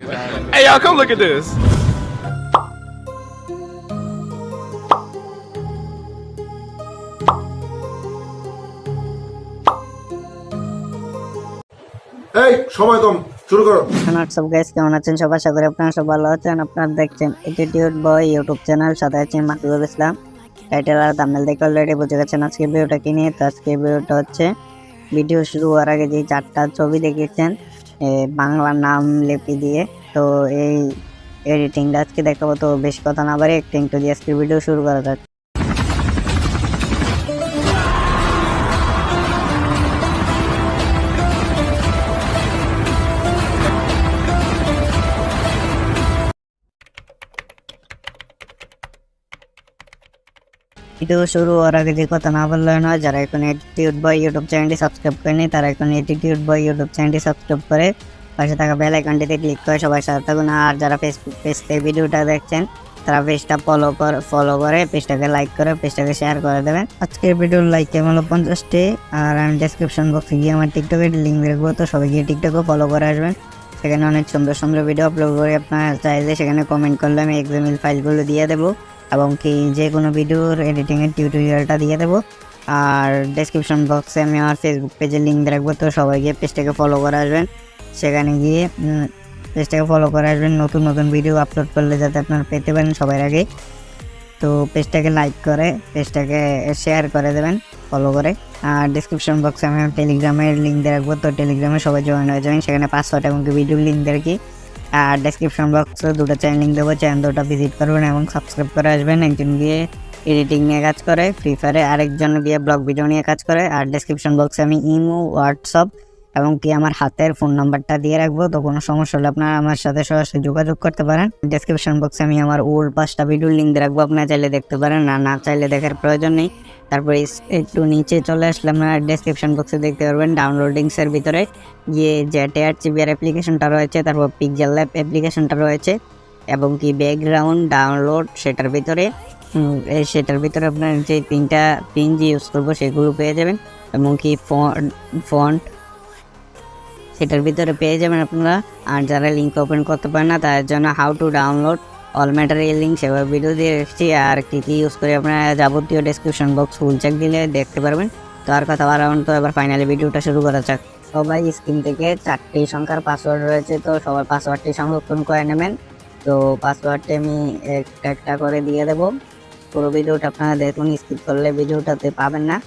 Hey y'all, come look at this. এই সময় কম, শুরু করো। সব গাইস কেমন আছেন সবাই? আশা করি আপনারা সব ভালো আছেন। আপনারা দেখছেন অ্যাটিটিউড বয় ইউটিউব চ্যানেল, সাথে আছেন মাসুদুল ইসলাম। টাইটেল আর থাম্বনেল দেখে অলরেডি বুঝে গেছেন আজকে ভিডিওটা কি নিয়ে। তো আজকে ভিডিওটা হচ্ছে, ভিডিও শুরু হওয়ার আগে যে 4টা ছবি দেখেছেন বাংলা নাম লিপি দিয়ে, তো এই এডিটিংটা আজকে দেখাবো। তো বেশি কথা না বাড়ি একটু ইন্ট্রো দিয়ে আজকে ভিডিও শুরু করা যাক। ভিডিও শুরু হওয়ার আগে যে কথা না বললে নয়, যারা এখন অ্যাটিটিউড বয় ইউটিউব চ্যানেলটি সাবস্ক্রাইব করেনি তারা এখন অ্যাটিটিউড বয় ইউটিউব চ্যানেলটি সাবস্ক্রাইব করে পাশে থাকা বেল আইকনটিতে ক্লিক করে সবাই সাথে থাকুন। আর যারা ফেসবুক পেজ থেকে ভিডিওটা দেখছেন তারা পেজটা ফলো করে পেজটাকে লাইক করে পেজটাকে শেয়ার করে দেবেন। আজকের ভিডিওর লাইক কেমন হলো 50টি। আর আমি ডেসক্রিপশন বক্সে গিয়ে আমার টিকটকের লিঙ্ক রাখবো, তো সবাই গিয়ে টিকটকে ফলো করে আসবেন। সেখানে অনেক সুন্দর সুন্দর ভিডিও আপলোড করে আপনারা চাইলে সেখানে কমেন্ট করলে আমি এক্সাম্পল ফাইলগুলো দিয়ে দেবো এবং কি যে কোনো ভিডিওর এডিটিংয়ের টিউটোরিয়ালটা দিয়ে দেবো। আর ডেসক্রিপশন বক্সে আমি আমার ফেসবুক পেজের লিঙ্ক রাখবো, তো সবাই গিয়ে পেজটাকে ফলো করে আসবেন। সেখানে গিয়ে পেজটাকে ফলো করে আসবেন, নতুন নতুন ভিডিও আপলোড করলে যাতে আপনারা পেতে পারেন সবার আগে। তো পেজটাকে লাইক করে পেজটাকে শেয়ার করে দেবেন ফলো করে। আর ডেসক্রিপশন বক্সে আমি টেলিগ্রামের লিঙ্ক দিয়ে রাখবো, তো টেলিগ্রামে সবাই জয়েন হয়ে যাবেন। সেখানে 500 এবং ভিডিও লিঙ্ক দিয়ে রাখি। আর ডেসক্রিপশন বক্সে 2টা চ্যানেল লিঙ্ক দেবো, চ্যানেল 2টা ভিজিট করবেন এবং সাবস্ক্রাইব করে আসবেন। একজন গিয়ে এডিটিং নিয়ে কাজ করে ফ্রি ফায়ারে, আরেকজন গিয়ে ব্লগ ভিডিও নিয়ে কাজ করে। আর ডেসক্রিপশন বক্সে আমি ইমো, হোয়াটসঅ্যাপ এবং কি আমার হাতের ফোন নাম্বারটা দিয়ে রাখবো, তো কোনো সমস্যা হলে আপনারা আমার সাথে সরাসরি যোগাযোগ করতে পারেন। ডেসক্রিপশন বক্সে আমি আমার ওল্ড 5টা ভিডিওর লিঙ্ক দিয়ে রাখবো, আপনারা চাইলে দেখতে পারেন, না চাইলে দেখার প্রয়োজন নেই। তারপরে একটু নিচে চলে আসলে আপনারা ডেসক্রিপশন বক্সে দেখতে পারবেন ডাউনলোডিংসের ভিতরে গিয়ে 𝐶ℏ অ্যাপ্লিকেশনটা রয়েছে, তারপর পিক্সেলল্যাব অ্যাপ্লিকেশনটা রয়েছে এবং কি ব্যাকগ্রাউন্ড ডাউনলোড সেটার ভিতরে আপনার যে 3টা পিন যে ইউজ করবো সেগুলো পেয়ে যাবেন এবং কি ফন্ট সেটার ভিতরে পেয়ে যাবেন আপনারা। আর যারা লিঙ্ক ওপেন করতে পারেন না তাদের জন্য how to download all material link সেভাবে ভিডিও দিয়ে রেখেছি। আর কী ইউজ করে আপনারা যাবতীয় ডেসক্রিপশন বক্স ফুল চেক দিলে দেখতে পারবেন। তো আর কথা বাড়াবেন, তো এবার ফাইনালি ভিডিওটা শুরু করা যাক। সবাই স্ক্রিন থেকে 4টি সংখ্যার পাসওয়ার্ড রয়েছে, তো সবার পাসওয়ার্ডটি সংরক্ষণ করে নেবেন। তো পাসওয়ার্ডটি আমি একটা করে দিয়ে দেবো। পুরো ভিডিওটা আপনারা দেখুন, স্কিপ করলে ভিডিওটাতে পাবেন না।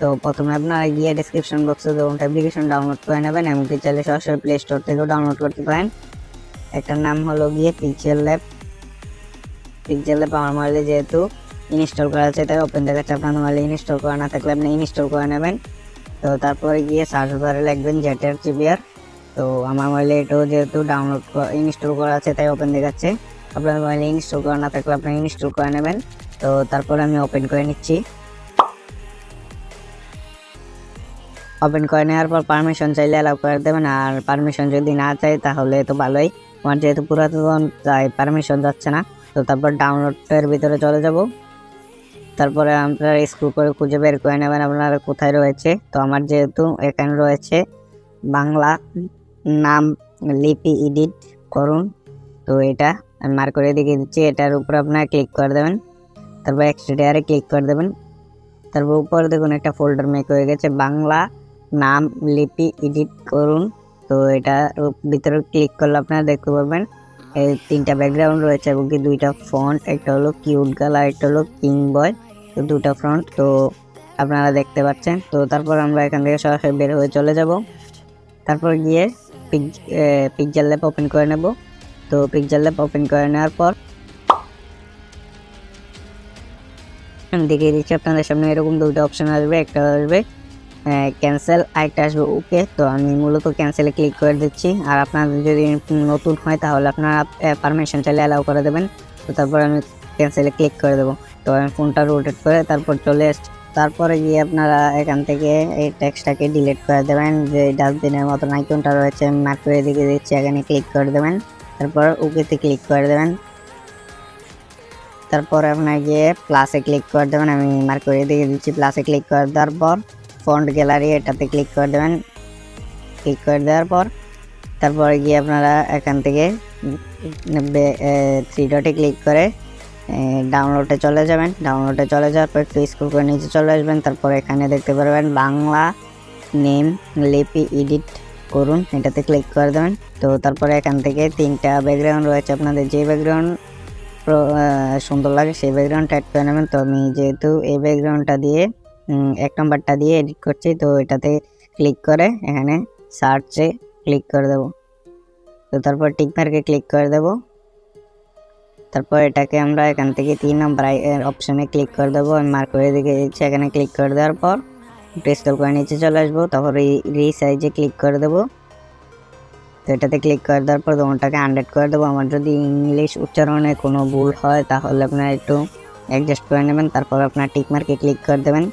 তো প্রথমে আপনারা গিয়ে ডেসক্রিপশন বক্সে দেখুন অ্যাপ্লিকেশন ডাউনলোড করে নেবেন, এমনকি চাইলে সরাসরি প্লে স্টোর থেকেও ডাউনলোড করতে পারেন। একটার নাম হলো গিয়ে পিক্সেলল্যাব আমার মোবাইলে যেহেতু ইনস্টল করা আছে তাই ওপেন দেখাচ্ছে, আপনার মোবাইলে ইনস্টল করা না থাকলে আপনি ইনস্টল করে নেবেন। তো তারপরে গিয়ে সার্চ বারে লিখবেন ∗ তো আমার মোবাইলে এটাও যেহেতু ইনস্টল করা আছে তাই ওপেন দেখাচ্ছে, আপনার মোবাইলে ইনস্টল করা না থাকলে আপনি ইনস্টল করে নেবেন। তো তারপরে আমি ওপেন করে নিচ্ছি। ওপেন করে নেওয়ার পর পারমিশন চাইলে অ্যালাউ করে দেবেন, আর পারমিশন যদি না চাই তাহলে তো ভালোই, আমার যেহেতু পুরাতন তাই পারমিশন যাচ্ছে না। তো তারপর ডাউনলোডের ভিতরে চলে যাব। তারপরে আপনারা স্ক্রল করে খুঁজে বের করে নেবেন আপনারা কোথায় রয়েছে। তো আমার যেহেতু এখানে রয়েছে বাংলা নাম লিপি এডিট করুন, তো এটা আমি মার্ক করে দেখিয়ে দিচ্ছি। এটার উপর আপনারা ক্লিক করে দেবেন, তারপর এক্সট্রা ক্লিক করে দেবেন। তারপর উপরে দেখুন একটা ফোল্ডার মেক হয়ে গেছে বাংলা নাম লিপি এডিট করুন। তো এটার ভিতরে ক্লিক করলে আপনারা দেখতে পারবেন এই 3টা ব্যাকগ্রাউন্ড রয়েছে এবং কি 2টা ফন্ট, একটা হলো কিউট গার্ল আর একটা হলো কিং বয়, তো 2টা ফন্ট তো আপনারা দেখতে পাচ্ছেন। তো তারপর আমরা এখান থেকে সরাসরি বের হয়ে চলে যাব। তারপর গিয়ে পিক্সেলল্যাব ওপেন করে নেব। তো পিক্সেলল্যাব ওপেন করে নেওয়ার পর দেখিয়ে দিচ্ছি আপনাদের সামনে এরকম 2টা অপশন আসবে, একটা আসবে ক্যান্সেল, আরেকটা আসবে ওকে। তো আমি মূলত ক্যান্সেলে ক্লিক করে দিচ্ছি। আর আপনাদের যদি নতুন হয় তাহলে আপনারা পারমিশন চাইলে অ্যালাউ করে দেবেন। তো তারপর আমি ক্যান্সেলে ক্লিক করে দেবো। তো আমি ফোনটা রোটেট করে তারপর চলে আসছি। তারপরে গিয়ে আপনারা এখান থেকে এই টেক্সটটাকে ডিলিট করে দেবেন, যে ডাস্টবিনের মতন আইকনটা রয়েছে মার্ক করে দিকে দিচ্ছি, এখানে ক্লিক করে দেবেন। তারপর ওকেতে ক্লিক করে দেবেন। তারপরে আপনার গিয়ে প্লাসে ক্লিক করে দেবেন, আমি মার্ক করে দিয়ে দিচ্ছি। প্লাসে ক্লিক করে দেওয়ার পর ফন্ট গ্যালারি এটাতে ক্লিক করে দেবেন। ক্লিক করে দেওয়ার পর তারপরে গিয়ে আপনারা এখান থেকে থ্রি ডটে ক্লিক করে ডাউনলোডে চলে যাবেন। ডাউনলোডে চলে যাওয়ার পর একটু স্ক্রল করে নিচে চলে আসবেন। তারপর এখানে দেখতে পারবেন বাংলা নেম লিপি এডিট করুন, এটাতে ক্লিক করে দেবেন। তো তারপরে এখান থেকে 3টা ব্যাকগ্রাউন্ড রয়েছে, আপনাদের যে ব্যাকগ্রাউন্ড সুন্দর লাগে সেই ব্যাকগ্রাউন্ডটা অ্যাড করে নেবেন। তো আমি যেহেতু এই ব্যাকগ্রাউন্ডটা দিয়ে 1 নম্বরটা দিয়ে এডিট করছি, তো এটাতে ক্লিক করে এখানে সার্চে ক্লিক করে দেব। তো তারপর টিক মার্কে ক্লিক করে দেব। তারপর এটাকে আমরা এখান থেকে 3 নম্বর অপশানে ক্লিক করে দেবো। আমি মার্ক করে দিকে দিচ্ছি, এখানে ক্লিক করে দেওয়ার পর স্ক্রল করে নিচে চলে আসবো। তারপর এই রিসাইজে ক্লিক করে দেবো। তো এটাতে ক্লিক করে দেওয়ার পর তোমারটাকে 100 করে দেবো। আমার যদি ইংলিশ উচ্চারণে কোনো ভুল হয় তাহলে আপনারা একটু অ্যাডজাস্ট করে নেবেন। তারপর আপনার টিক মার্কে ক্লিক করে দেবেন।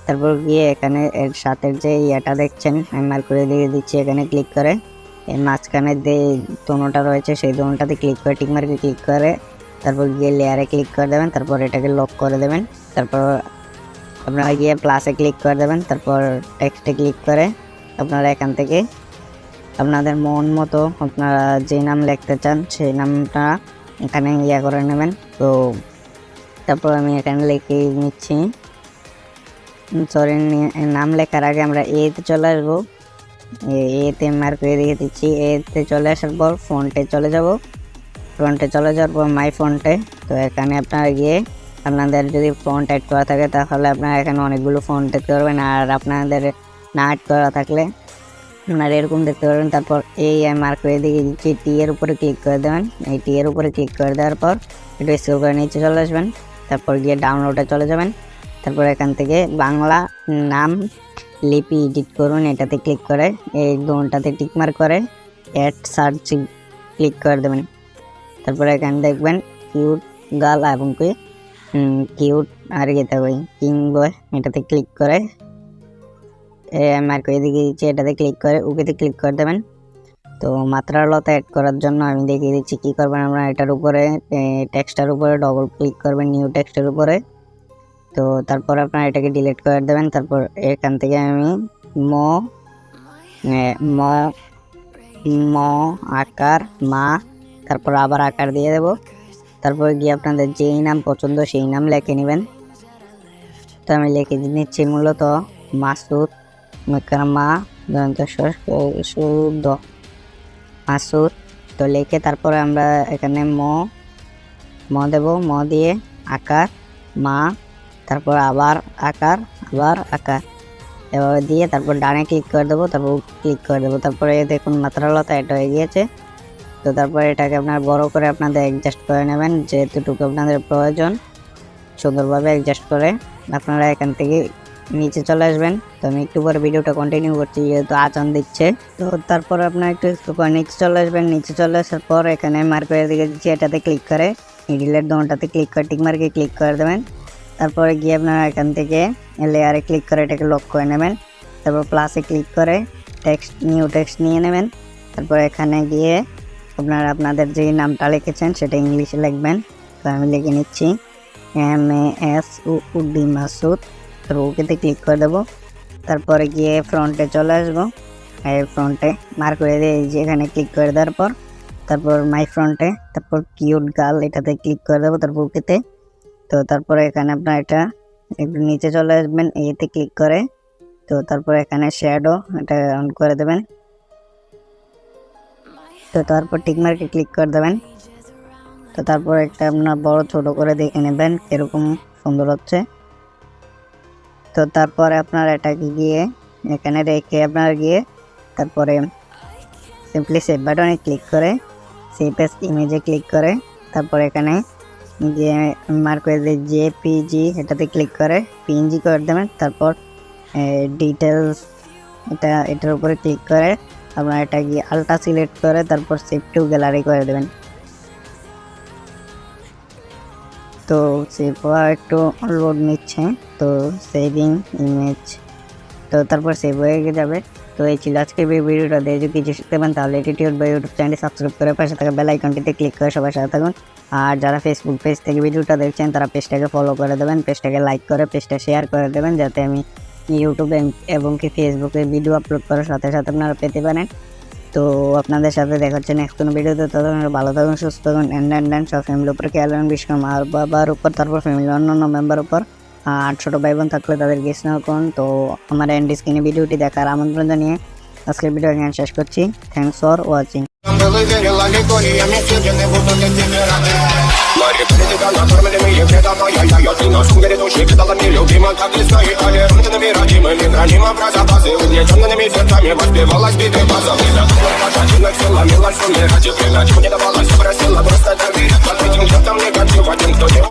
তারপর গিয়ে এখানে এর সাথে যে ইয়েটা দেখছেন আমি মার্ক করে দিয়ে দিচ্ছি, এখানে ক্লিক করে এর মাঝখানে যে দোনোটা রয়েছে সেই দোনোটাতে ক্লিক করে টিক মার্কে ক্লিক করে তারপর গিয়ে লেয়ারে ক্লিক করে দেবেন। তারপর এটাকে লক করে দেবেন। তারপর আপনারা গিয়ে প্লাসে ক্লিক করে দেবেন। তারপর টেক্সটে ক্লিক করে আপনারা এখান থেকে আপনাদের মন মতো আপনারা যে নাম লিখতে চান সেই নামটা এখানে করে নেবেন। তো তারপর আমি এখানে লিখে নিচ্ছি, সরি নাম লেখার আগে আমরা এতে চলে আসবো। এতে মার্ক করে দিয়ে দিচ্ছি। এতে চলে আসার পর ফন্টে চলে যাব। ফ্রন্টে চলে যাওয়ার পর মাই ফন্টে, তো এখানে আপনারা গিয়ে আপনাদের যদি ফন্ট অ্যাড করা থাকে তাহলে আপনারা এখানে অনেকগুলো ফন্ট দেখতে পারবেন, আর আপনাদের না অ্যাড করা থাকলে আপনারা এরকম দেখতে পারবেন। তারপর এই মার্ক করে দিয়ে দিচ্ছি, টি এর উপরে ক্লিক করে দেবেন। এই টি এর উপরে ক্লিক করে দেওয়ার পর একটু স্ক্রল করে নিচে চলে আসবেন। তারপর গিয়ে ডাউনলোডে চলে যাবেন। তারপর এখান থেকে বাংলা নাম লিপি এডিট করুন, এটাতে ক্লিক করে এই দোনটাতে টিক মার্ক করে অ্যাড সার্চ ক্লিক করে দেবেন। তারপরে এখানে দেখবেন কিউট গার্ল এবং কি কিউট আর যেতে ওই কিং বয়, এটাতে ক্লিক করে মার্ক করে দেখিয়ে দিচ্ছি, এটাতে ক্লিক করে ওকেতে ক্লিক করে দেবেন। তো মাত্রালতা অ্যাড করার জন্য আমি দেখিয়ে দিচ্ছি কী করবেন। আমরা এটার উপরে টেক্সটার উপরে ডবল ক্লিক করবেন, নিউ টেক্সটের উপরে। তো তারপর আপনারা এটাকে ডিলিট করে দেবেন। তারপর এখান থেকে আমি ম আকার মা, তারপর আবার আকার দিয়ে দেব। তারপর গিয়ে আপনাদের যেই নাম পছন্দ সেই নাম লিখে নেবেন। তো আমি লিখে নিচ্ছি মূলত মাসুদ মা শুদ্ধ মাসুদ। তো লিখে তারপরে আমরা এখানে ম দেব, ম দিয়ে আকার মা, তারপর আবার আকার এভাবে দিয়ে তারপর ডানে ক্লিক করে দেবো। তারপর ক্লিক করে দেবো। তারপরে দেখুন মাত্রালতা এটা হয়ে গিয়েছে। তো তারপর এটাকে আপনার বড় করে আপনাদের অ্যাডজাস্ট করে নেবেন, যেহেতুটুকু আপনাদের প্রয়োজন সুন্দরভাবে অ্যাডজাস্ট করে আপনারা এখান থেকে নিচে চলে আসবেন। তো আমি একটু পরে ভিডিওটা কন্টিনিউ করছি যেহেতু আজান দিচ্ছে। তো তারপর আপনার একটু নিচে চলে আসবেন। নিচে চলে আসার পর এখানে মার্কের দিকে দিচ্ছি, এটাতে ক্লিক করে ডিলেট দোনটাতে ক্লিক করে টিক মার্কে ক্লিক করে দেবেন। তারপরে গিয়ে আপনারা এখান থেকে লেয়ারে ক্লিক করে এটাকে লক করে নেবেন। তারপর প্লাসে ক্লিক করে টেক্সট নিউ টেক্সট নিয়ে নেবেন। তারপর এখানে গিয়ে আপনারা আপনাদের যে নামটা লিখেছেন সেটা ইংলিশে লিখবেন। তো আমি লিখে নিচ্ছি MASUD মাসুদ। তো ওকেতে ক্লিক করে দেবো। তারপরে গিয়ে ফ্রন্টে চলে আসবো। এই ফ্রন্টে মার্ক করে দিয়ে যে এখানে ক্লিক করে দেওয়ার পর তারপর মাই ফ্রন্টে, তারপর কিউট গার্ল এটাতে ক্লিক করে দেবো। তারপর ওকেতে। তো তারপরে এখানে আপনার এটা একটু নিচে চলে আসবেন, এতে ক্লিক করে। তো তারপর এখানে শ্যাডো এটা অন করে দেবেন। তো তারপর টিক মার্কে ক্লিক করে দেবেন। তো তারপর একটা আপনার বড় ছোট করে দেখে নেবেন এরকম সুন্দর হচ্ছে। তো তারপরে আপনার এটাকে গিয়ে এখানে রেখে আপনার গিয়ে তারপরে সিম্পলি সেভ বাটনে ক্লিক করে সেভ এস ইমেজে ক্লিক করে তারপর এখানে যে মার্ক করে দিয়ে JPG এটাতে ক্লিক করে PNG করে দেবেন। তারপর ডিটেলস এটার উপরে ক্লিক করে আপনারা এটা গিয়ে আলট্রা সিলেক্ট করে তারপর সেভ টু গ্যালারি করে দেবেন। তো সেভ হওয়া একটু লোড নিচ্ছে, তো সেভিং ইমেজ, তো তারপর সেভ হয়ে যাবে। তো এই ছিল আজকের ভিডিওটা। দিয়ে যদি কিছু শিখতে পারেন তাহলে টিউটোরিয়াল বা ইউটিউব চ্যানেলটি সাবস্ক্রাইব করে পাশে থাকা বেল আইকনটিতে ক্লিক করে সবাই সাথে থাকুন। আর যারা ফেসবুক পেজ থেকে ভিডিওটা দেখছেন তারা পেজটাকে ফলো করে দেবেন, পেজটাকে লাইক করে পেজটা শেয়ার করে দেবেন, যাতে আমি ইউটিউবে এবং কি ফেসবুকে ভিডিও আপলোড করার সাথে সাথে আপনারা পেতে পারেন। তো তো আপনাদের সাথে দেখা হচ্ছে নেক্সট কোনো ভিডিওতে। ততক্ষণ ভালো থাকুন, সুস্থ থাকুন, এন্ড সব ফ্যামিলির উপর খেয়াল রাখুন, বিশেষ করে মা বাবার উপর, তারপর ফ্যামিলির অন্যান্য মেম্বার উপর। আর ছোটো ভাই বোন থাকলে তাদের গেস না করুন। তো আমার এন্ড স্ক্রিনে ভিডিওটি দেখার আমন্ত্রণ জানিয়ে আজকের ভিডিও এখানে শেষ করছি। Thanks for watching.